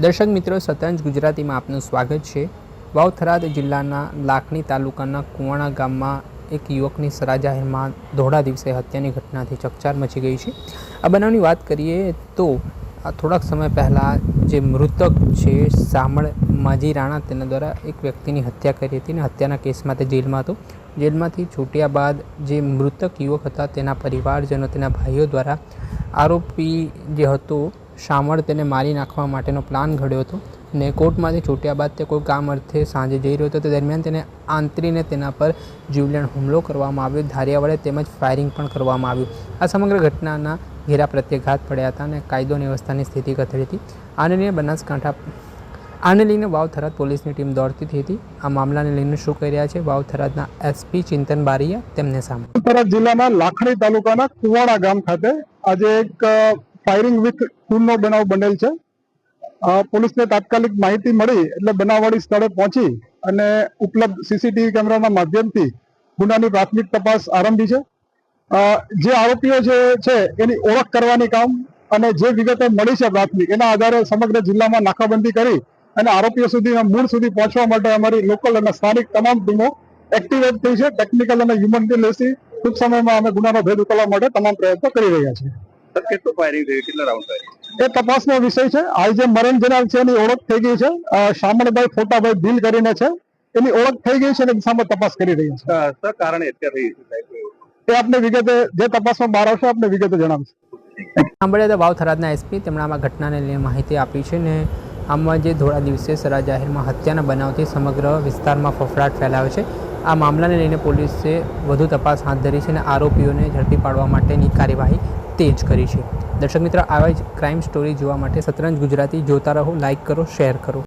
દર્શક મિત્રો, સતંજ ગુજરાતીમાં આપનું સ્વાગત છે। વાવ થરાદ જિલ્લાના લાખણી તાલુકાના કુવાણા ગામમાં એક યુવકની સરા જાહેરમાં ધોળા દિવસે હત્યાની ઘટનાથી ચકચાર મચી ગઈ છે। આ બનાવની વાત કરીએ તો થોડાક સમય પહેલાં જે મૃતક છે શામળ માજી રાણા, તેના દ્વારા એક વ્યક્તિની હત્યા કરી હતી અને હત્યાના કેસમાં તે જેલમાં હતો। જેલમાંથી છૂટ્યા બાદ જે મૃતક યુવક હતા તેના પરિવારજનો, તેના ભાઈઓ દ્વારા આરોપી જે હતો શામળ, તેને મારી નાખવા માટેનો પ્લાન ઘડ્યો હતો ને કોર્ટમાંથી છૂટ્યા બાદ તે કોઈ કામ અર્થે સાંજે જઈ રહ્યો હતો તે દરમિયાન તેને આંતરીને તેના પર જીવલેણ હુમલો કરવામાં આવ્યો, ધારિયા વડે તેમજ ફાયરિંગ પણ કરવામાં આવ્યું। આ સમગ્ર ઘટનાના ઘેરા પ્રત્યાઘાત પડ્યા હતા અને કાયદો અને વ્યવસ્થાની સ્થિતિ કથળી હતી। આને લઈને વાવ થરાદ પોલીસની ટીમ દોડતી થઈ હતી। આ મામલાને લઈને શું કહી રહ્યા છે વાવ થરાદના એસપી ચિંતન બારિયા, તેમને સાંભળો। થરાદ જિલ્લાના લાખણી તાલુકાના કુવાણા ગામ ખાતે આજે એક ફાયરિંગ વિથ ખૂનનો બનાવ બનેલ છે। પોલીસને તાત્કાલિક માહિતી મળી એટલે બનાવવાળી સ્થળે પહોંચી અને ઉપલબ્ધ સીસીટીવી કેમેરાના માધ્યમથી ગુનાની પ્રાથમિક તપાસ આરંભી છે। જે આરોપીઓ છે એની ઓળખ કરવાની કામ અને જે વિગતો મળી છે પ્રાથમિક, એના આધારે સમગ્ર જિલ્લામાં નાકાબંધી કરી અને આરોપીઓ સુધી મૂળ સુધી પહોંચવા માટે અમારી લોકલ અને સ્થાનિક તમામ ટીમો એક્ટિવેટ થઈ છે। ટેકનિકલ અને હ્યુમન ઇન્ટેલિજન્સથી ટૂંક સમયમાં અમે ગુનાનો ભેદ ઉકેલવા માટે તમામ પ્રયત્નો કરી રહ્યા છીએ। કેટલું ફાયરિંગ થયું, કેટલા રાઉન્ડ ફાયરિંગ, એ તપાસનો વિષય છે। હાલ જે મરણ જનાર છે એની ઓળખ થઈ ગઈ છે, શામળભાઈ ફોટાભાઈ ભીલ કરીને છે, એની ઓળખ થઈ ગઈ છે અને સામે તપાસ કરી રહી છે। સર કારણે હત્યા થઈ એ આપને વિગતે જે તપાસમાં બહાર આવશે આપને વિગતે જણાવશે। સાંભળ્યા હતા વાવ થરાદના એસપી, તેમણે આમાં ઘટનાને લઈને માહિતી આપી છે ને આમાં જે ધોળા દિવસે સરા જાહેરમાં હત્યાના બનાવથી સમગ્ર વિસ્તારમાં ફફડાટ ફેલાયો છે। આ મામલાને લઈને પોલીસે વધુ તપાસ હાથ ધરી છે અને આરોપીઓને ઝડપી પાડવા માટેની કાર્યવાહી તેજ કરી છે। દર્શક મિત્રો, આવા જ ક્રાઇમ સ્ટોરી જોવા માટે સતરંજ ગુજરાતી જોતા રહો, લાઇક કરો, શેર કરો।